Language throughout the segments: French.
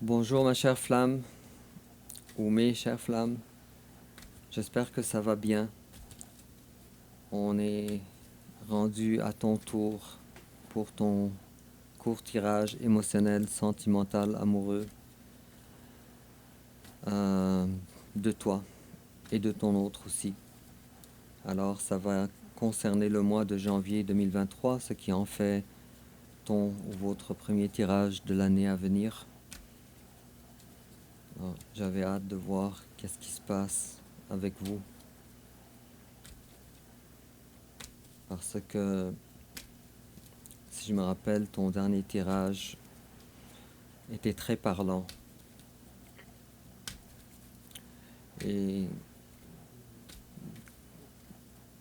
Bonjour ma chère flamme, ou mes chères flammes, j'espère que ça va bien. On est rendu à ton tour pour ton court tirage émotionnel, sentimental, amoureux euh, de toi et de ton autre aussi. Alors ça va concerner le mois de janvier 2023, ce qui en fait ton ou votre premier tirage de l'année à venir. J'avais hâte de voir qu'est-ce qui se passe avec vous. Parce que, si je me rappelle, ton dernier tirage était très parlant. Et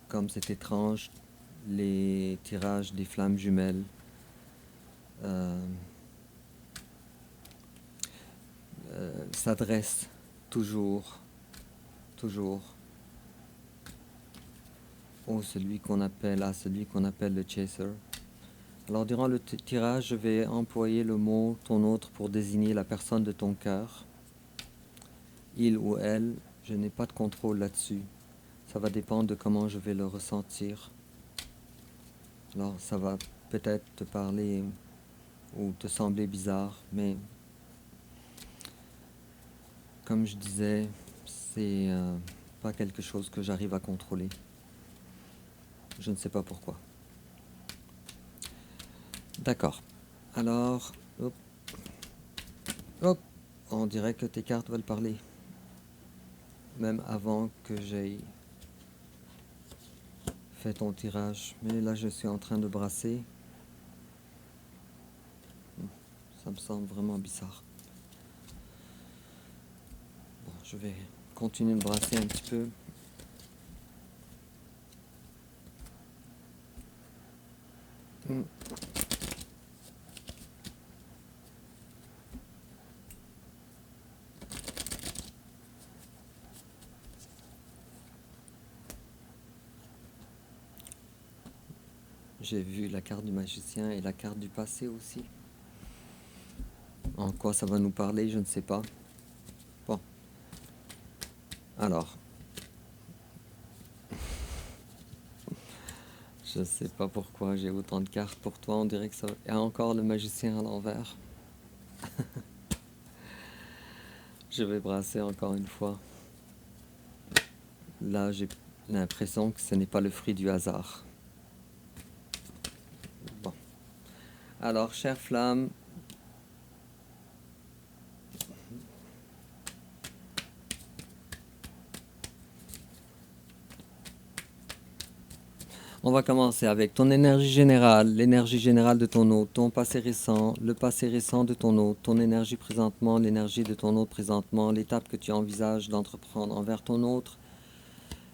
comme c'est étrange, les tirages des flammes jumelles euh, s'adressent toujours, toujours à celui qu'on appelle le chaser. Alors durant le tirage, je vais employer le mot ton autre pour désigner la personne de ton cœur. Il ou elle, je n'ai pas de contrôle là-dessus. Ça va dépendre de comment je vais le ressentir. Alors ça va peut-être te parler ou te sembler bizarre, mais comme je disais, c'est pas quelque chose que j'arrive à contrôler. Je ne sais pas pourquoi. D'accord. Alors, hop, hop, on dirait que tes cartes veulent parler. Même avant que j'aie fait ton tirage. Mais là, je suis en train de brasser. Ça me semble vraiment bizarre. Bon, je vais continuer de brasser un petit peu. J'ai vu la carte du magicien et la carte du passé aussi. En quoi ça va nous parler, je ne sais pas. Bon. Alors, je ne sais pas pourquoi j'ai autant de cartes pour toi. On dirait que ça... Il y a encore le magicien à l'envers. Je vais brasser encore une fois. Là, j'ai l'impression que ce n'est pas le fruit du hasard. Bon. Alors, chère flamme, on va commencer avec ton énergie générale, l'énergie générale de ton hôte, ton passé récent, le passé récent de ton hôte, ton énergie présentement, l'énergie de ton hôte présentement, l'étape que tu envisages d'entreprendre envers ton autre,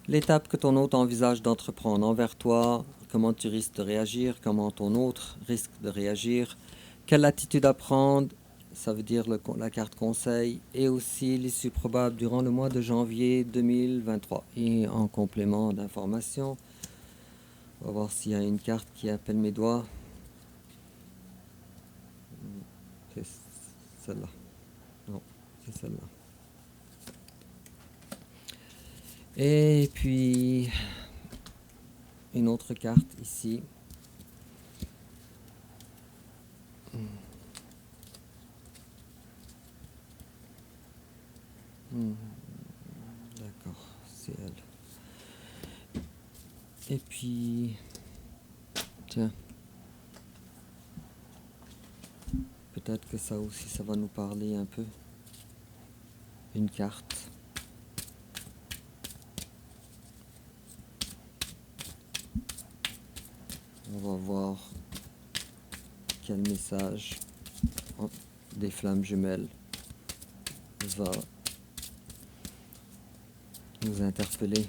l'étape que ton hôte envisage d'entreprendre envers toi, comment tu risques de réagir, comment ton autre risque de réagir, quelle attitude à prendre, ça veut dire la carte conseil, et aussi l'issue probable durant le mois de janvier 2023. Et en complément d'information, on va voir s'il y a une carte qui appelle mes doigts. C'est celle-là. Non, c'est celle-là. Et puis, une autre carte ici. D'accord, c'est elle. Et puis, tiens, peut-être que ça aussi, ça va nous parler un peu. Une carte. On va voir quel message des flammes jumelles va nous interpeller.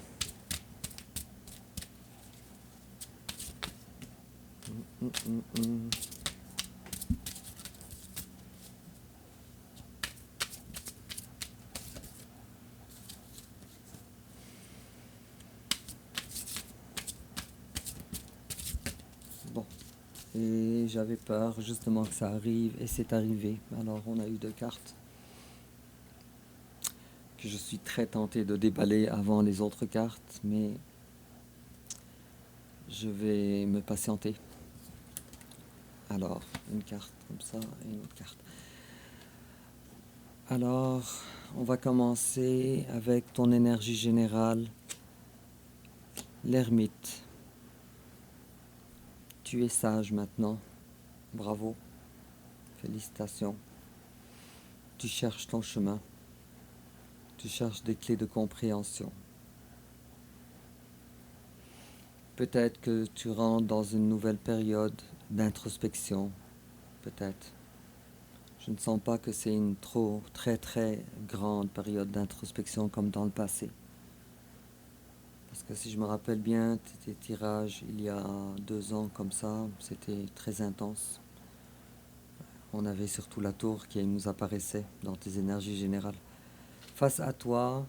Bon, et j'avais peur justement que ça arrive, et c'est arrivé. Alors on a eu deux cartes. que je suis très tenté de déballer avant les autres cartes, mais je vais me patienter. Alors, une carte comme ça et une autre carte. Alors, on va commencer avec ton énergie générale, l'ermite. Tu es sage maintenant. Bravo. Félicitations. Tu cherches ton chemin. Tu cherches des clés de compréhension. Peut-être que tu rentres dans une nouvelle période d'introspection. Peut-être. Je ne sens pas que c'est une très grande période d'introspection comme dans le passé. Parce que si je me rappelle bien, tes tirages il y a 2 ans comme ça, c'était très intense. On avait surtout la tour qui nous apparaissait dans tes énergies générales. Face à toi,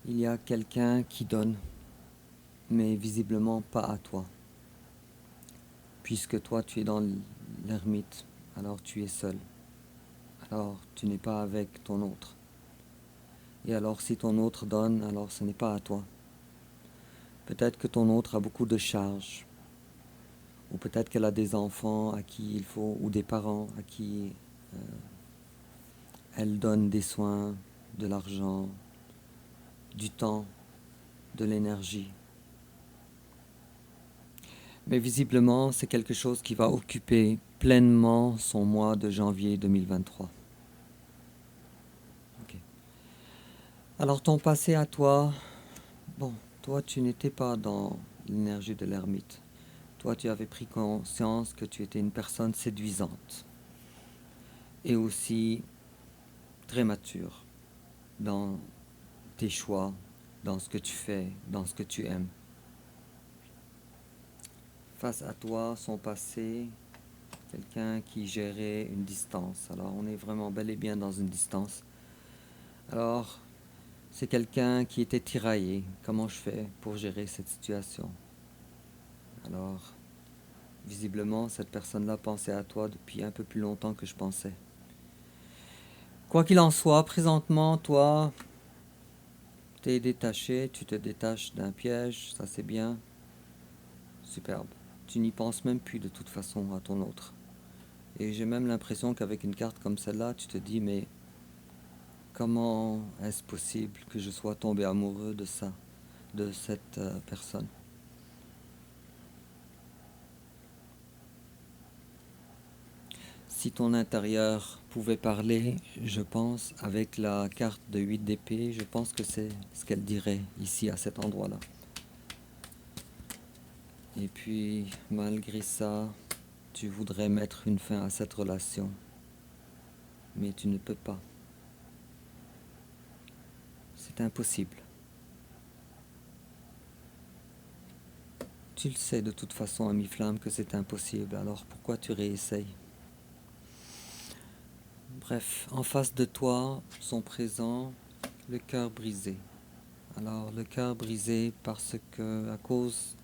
il y a quelqu'un qui donne, mais visiblement pas à toi. Puisque toi tu es dans l'ermite, alors tu es seul. Alors tu n'es pas avec ton autre. Et alors si ton autre donne, alors ce n'est pas à toi. Peut-être que ton autre a beaucoup de charges. Ou peut-être qu'elle a des enfants à qui il faut, ou des parents à qui elle donne des soins, de l'argent, du temps, de l'énergie. Mais visiblement, c'est quelque chose qui va occuper pleinement son mois de janvier 2023. Okay. Alors ton passé à toi, bon, toi tu n'étais pas dans l'énergie de l'ermite. Toi tu avais pris conscience que tu étais une personne séduisante et aussi très mature dans tes choix, dans ce que tu fais, dans ce que tu aimes. Face à toi, son passé, quelqu'un qui gérait une distance. Alors on est vraiment bel et bien dans une distance. Alors c'est quelqu'un qui était tiraillé. Comment je fais pour gérer cette situation? Alors visiblement cette personne-là pensait à toi depuis un peu plus longtemps que je pensais. Quoi qu'il en soit, présentement toi t'es détaché, tu te détaches d'un piège, ça c'est bien. Superbe. Tu n'y penses même plus de toute façon à ton autre. Et j'ai même l'impression qu'avec une carte comme celle-là, tu te dis, mais comment est-ce possible que je sois tombé amoureux de ça, de cette personne? Si ton intérieur pouvait parler, je pense, avec la carte de 8 d'épée, je pense que c'est ce qu'elle dirait ici à cet endroit-là. Et puis, malgré ça, tu voudrais mettre une fin à cette relation, mais tu ne peux pas. C'est impossible. Tu le sais de toute façon, ami Flamme, que c'est impossible, alors pourquoi tu réessayes? Bref, en face de toi sont présents le cœur brisé. Alors le cœur brisé parce que à cause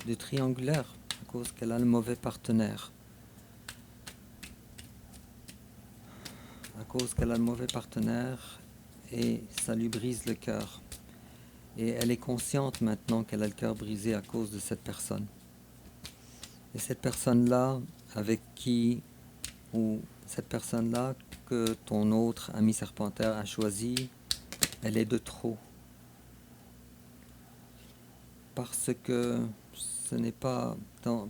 du triangulaire, à cause qu'elle a le mauvais partenaire. À cause qu'elle a le mauvais partenaire et ça lui brise le cœur. Et elle est consciente maintenant qu'elle a le cœur brisé à cause de cette personne. Et cette personne-là, avec qui, ou cette personne-là que ton autre ami serpentaire a choisi, elle est de trop. Parce que ce n'est pas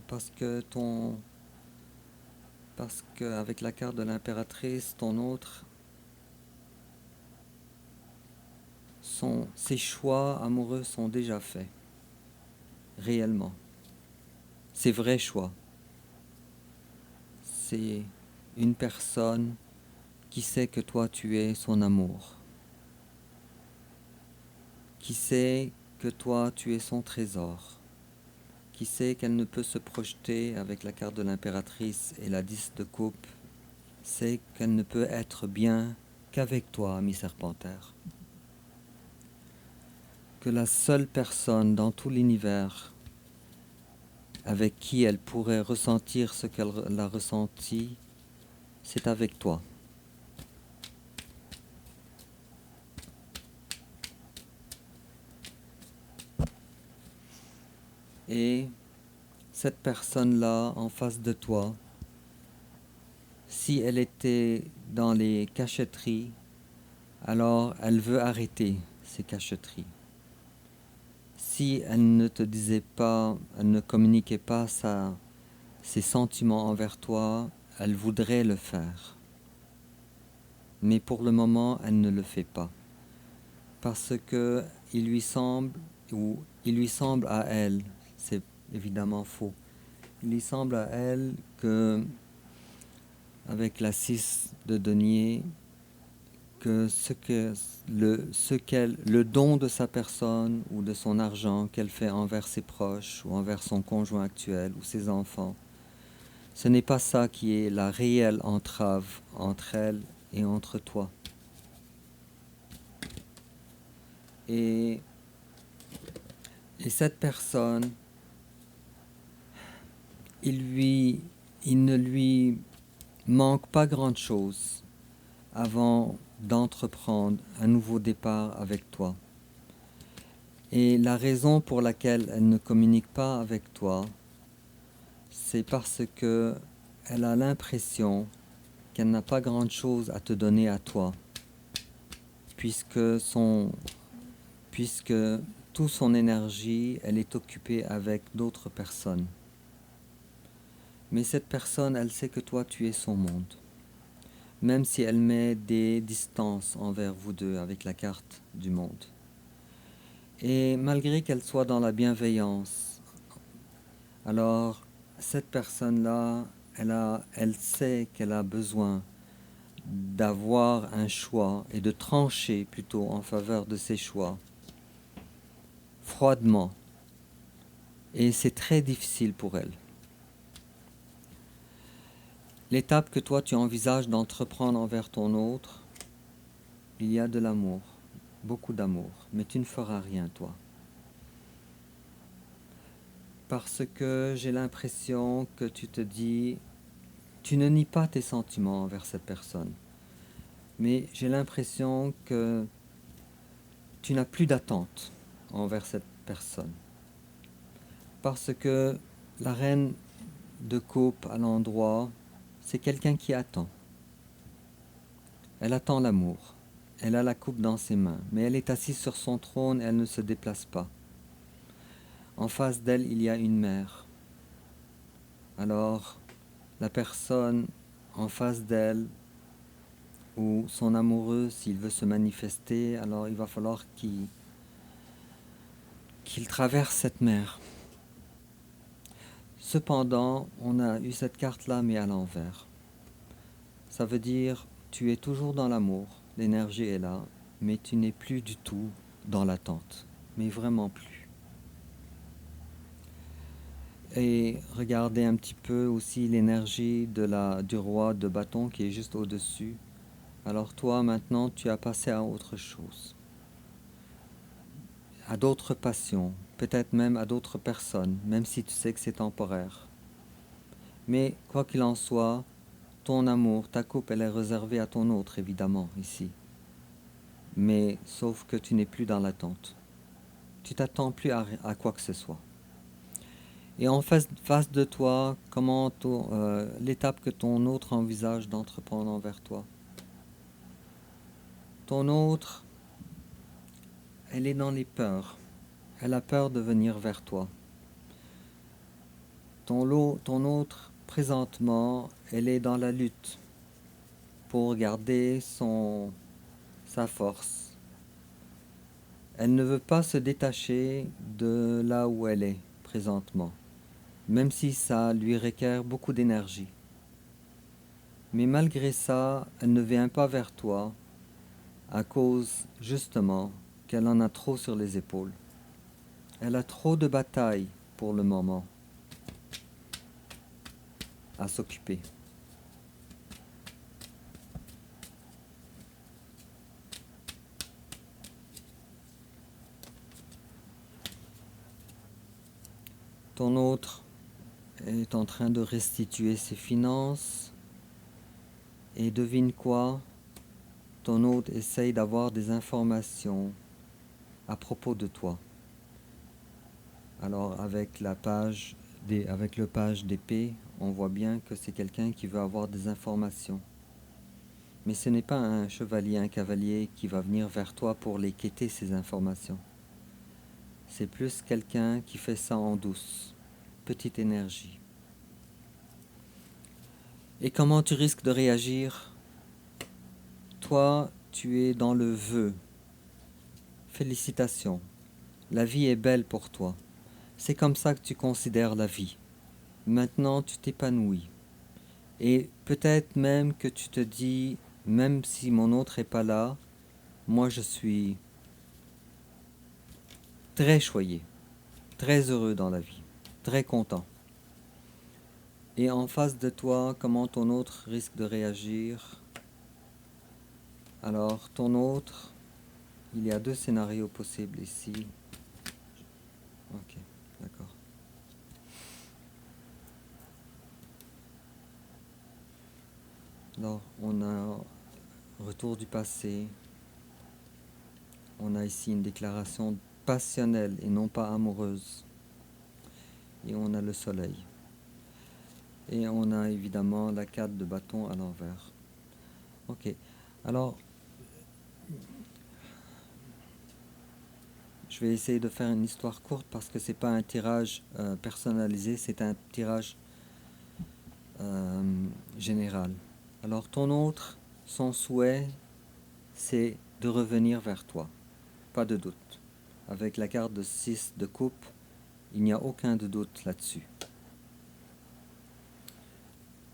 parce qu'avec la carte de l'impératrice, ton autre, ses choix amoureux sont déjà faits, réellement. Ses vrais choix. C'est une personne qui sait que toi tu es son amour, qui sait que toi tu es son trésor, qui sait qu'elle ne peut se projeter avec la carte de l'impératrice et la 10 de coupe, sait qu'elle ne peut être bien qu'avec toi, ami Serpentaire. Que la seule personne dans tout l'univers avec qui elle pourrait ressentir ce qu'elle a ressenti, c'est avec toi. Et cette personne-là en face de toi, si elle était dans les cachotteries, alors elle veut arrêter ces cachotteries. Si elle ne te disait pas, elle ne communiquait pas ses sentiments envers toi, elle voudrait le faire. Mais pour le moment, elle ne le fait pas. Parce que il lui semble à elle, c'est évidemment faux, il lui semble à elle que, avec la 6 de denier, que le don de sa personne ou de son argent qu'elle fait envers ses proches ou envers son conjoint actuel ou ses enfants, ce n'est pas ça qui est la réelle entrave entre elle et entre toi. Et cette personne, il ne lui manque pas grand-chose avant d'entreprendre un nouveau départ avec toi. Et la raison pour laquelle elle ne communique pas avec toi, c'est parce que elle a l'impression qu'elle n'a pas grand-chose à te donner à toi, puisque toute son énergie, elle est occupée avec d'autres personnes. Mais cette personne, elle sait que toi, tu es son monde. Même si elle met des distances envers vous deux avec la carte du monde. Et malgré qu'elle soit dans la bienveillance, alors cette personne-là, elle sait qu'elle a besoin d'avoir un choix et de trancher plutôt en faveur de ses choix, froidement. Et c'est très difficile pour elle. L'étape que toi tu envisages d'entreprendre envers ton autre, il y a de l'amour, beaucoup d'amour, mais tu ne feras rien toi. Parce que j'ai l'impression que tu te dis, tu ne nies pas tes sentiments envers cette personne, mais j'ai l'impression que tu n'as plus d'attente envers cette personne. Parce que la reine de coupe à l'endroit, c'est quelqu'un qui attend. Elle attend l'amour. Elle a la coupe dans ses mains, mais elle est assise sur son trône et elle ne se déplace pas. En face d'elle, il y a une mère. Alors, la personne en face d'elle, ou son amoureux, s'il veut se manifester, alors il va falloir qu'il traverse cette mer. Cependant, on a eu cette carte-là, mais à l'envers. Ça veut dire, tu es toujours dans l'amour, l'énergie est là, mais tu n'es plus du tout dans l'attente, mais vraiment plus. Et regardez un petit peu aussi l'énergie du roi de bâton qui est juste au-dessus. Alors toi, maintenant, tu as passé à autre chose, à d'autres passions, peut-être même à d'autres personnes, même si tu sais que c'est temporaire. Mais quoi qu'il en soit, ton amour, ta coupe, elle est réservée à ton autre, évidemment, ici. Mais sauf que tu n'es plus dans l'attente. Tu t'attends plus à quoi que ce soit. Et en face de toi, comment l'étape que ton autre envisage d'entreprendre envers toi. Ton autre, elle est dans les peurs. Elle a peur de venir vers toi. Ton autre, présentement, elle est dans la lutte pour garder sa force. Elle ne veut pas se détacher de là où elle est présentement, même si ça lui requiert beaucoup d'énergie. Mais malgré ça, elle ne vient pas vers toi à cause, justement, qu'elle en a trop sur les épaules. Elle a trop de batailles pour le moment à s'occuper. Ton autre est en train de restituer ses finances et devine quoi? Ton autre essaye d'avoir des informations à propos de toi. Alors avec avec le page d'épée, on voit bien que c'est quelqu'un qui veut avoir des informations. Mais ce n'est pas un chevalier, un cavalier qui va venir vers toi pour les quêter ces informations. C'est plus quelqu'un qui fait ça en douce, petite énergie. Et comment tu risques de réagir? Toi, tu es dans le vœu. Félicitations. La vie est belle pour toi. C'est comme ça que tu considères la vie. Maintenant, tu t'épanouis. Et peut-être même que tu te dis, même si mon autre n'est pas là, moi je suis très choyé, très heureux dans la vie, très content. Et en face de toi, comment ton autre risque de réagir? Alors, ton autre, il y a deux scénarios possibles ici. Ok, d'accord. Alors, on a retour du passé. On a ici une déclaration passionnelle et non pas amoureuse. Et on a le soleil. Et on a évidemment la carte de bâton à l'envers. Ok. Alors, je vais essayer de faire une histoire courte parce que c'est pas un tirage personnalisé, c'est un tirage général. Alors, ton autre, son souhait, c'est de revenir vers toi. Pas de doute. Avec la carte de 6 de coupe, il n'y a aucun de doute là-dessus.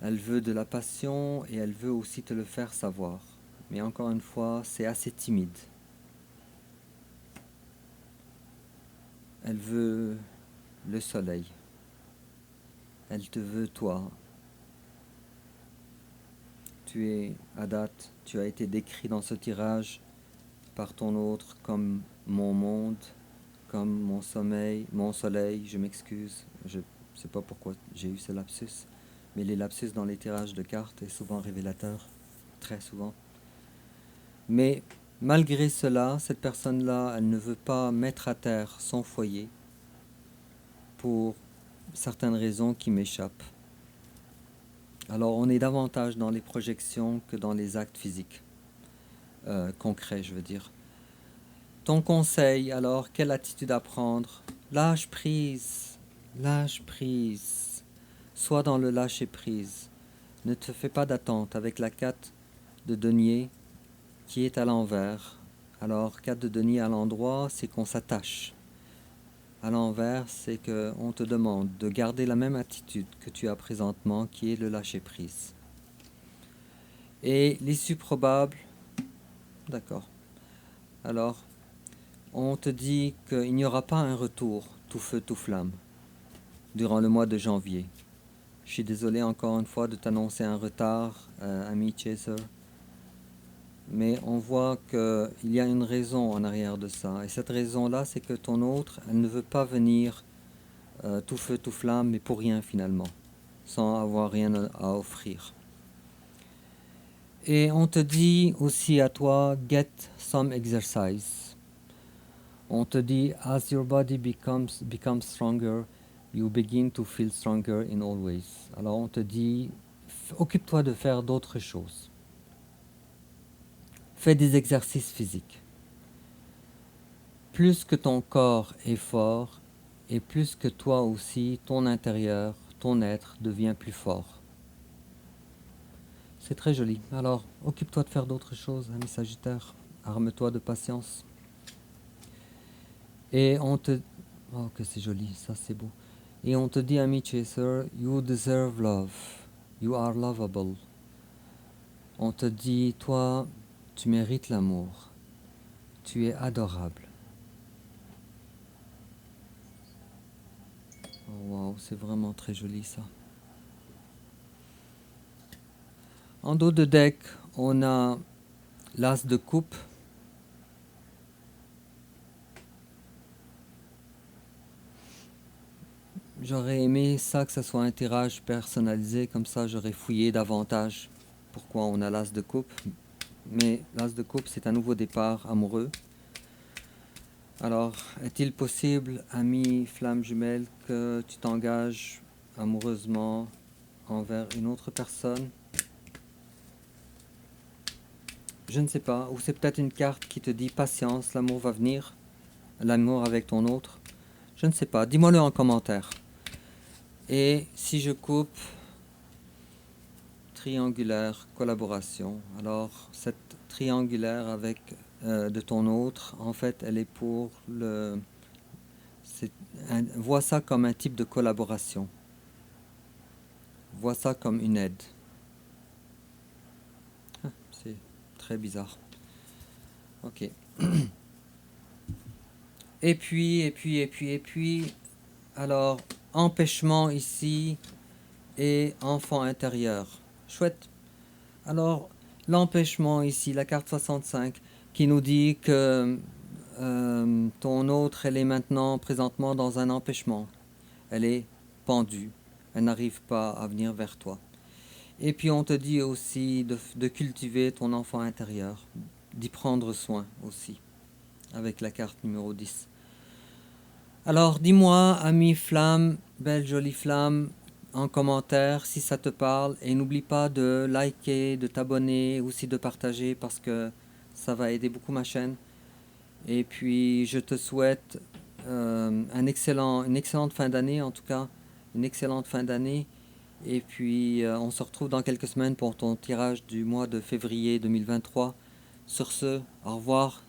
Elle veut de la passion et elle veut aussi te le faire savoir. Mais encore une fois, c'est assez timide. Elle veut le soleil. Elle te veut toi. Tu es, à date, tu as été décrit dans ce tirage par ton autre comme mon monde, comme mon sommeil, mon soleil, je m'excuse. Je ne sais pas pourquoi j'ai eu ce lapsus. Mais les lapsus dans les tirages de cartes est souvent révélateur. Très souvent. Mais malgré cela, cette personne-là, elle ne veut pas mettre à terre son foyer pour certaines raisons qui m'échappent. Alors on est davantage dans les projections que dans les actes physiques, concrets je veux dire. Ton conseil alors, quelle attitude à prendre? Lâche prise, lâche prise. Sois dans le lâcher prise. Ne te fais pas d'attente avec la 4 de denier qui est à l'envers. Alors 4 de denier à l'endroit, c'est qu'on s'attache. À l'envers, c'est qu'on te demande de garder la même attitude que tu as présentement, qui est le lâcher-prise. Et l'issue probable, d'accord. Alors, on te dit qu'il n'y aura pas un retour tout feu, tout flamme durant le mois de janvier. Je suis désolé encore une fois de t'annoncer un retard, ami Chaser. Mais on voit qu'il y a une raison en arrière de ça. Et cette raison-là, c'est que ton autre, elle ne veut pas venir tout feu, tout flamme, mais pour rien finalement, sans avoir rien à offrir. Et on te dit aussi à toi, get some exercise. On te dit, as your body becomes stronger, you begin to feel stronger in all ways. Alors on te dit, occupe-toi de faire d'autres choses. Fais des exercices physiques. Plus que ton corps est fort, et plus que toi aussi, ton intérieur, ton être devient plus fort. C'est très joli. Alors, occupe-toi de faire d'autres choses, ami Sagittaire. Arme-toi de patience. Et on te... Oh, que c'est joli, ça c'est beau. Et on te dit, ami Chaser, you deserve love. You are lovable. On te dit, toi, tu mérites l'amour. Tu es adorable. Oh, wow, c'est vraiment très joli ça. En dos de deck, on a l'as de coupe. J'aurais aimé ça que ce soit un tirage personnalisé, comme ça j'aurais fouillé davantage pourquoi on a l'as de coupe. Mais l'as de coupe, c'est un nouveau départ amoureux. Alors, est-il possible, amie flamme jumelle, que tu t'engages amoureusement envers une autre personne? Je ne sais pas, ou c'est peut-être une carte qui te dit patience, l'amour va venir, l'amour avec ton autre. Je ne sais pas, dis-moi-le en commentaire. Et si je coupe triangulaire collaboration, alors cette triangulaire avec de ton autre, en fait, elle est pour le... vois ça comme un type de collaboration. Vois ça comme une aide. Ah, c'est très bizarre. Ok. Et puis, alors, empêchement ici et enfant intérieur. Chouette. Alors, l'empêchement ici, la carte 65, qui nous dit que ton autre, elle est maintenant présentement dans un empêchement. Elle est pendue. Elle n'arrive pas à venir vers toi. Et puis on te dit aussi de cultiver ton enfant intérieur, d'y prendre soin aussi, avec la carte numéro 10. Alors dis-moi, ami flamme, belle jolie flamme, en commentaire si ça te parle. Et n'oublie pas de liker, de t'abonner, aussi de partager parce que ça va aider beaucoup ma chaîne. Et puis je te souhaite une excellente fin d'année en tout cas, une excellente fin d'année. Et puis on se retrouve dans quelques semaines pour ton tirage du mois de février 2023. Sur ce, au revoir.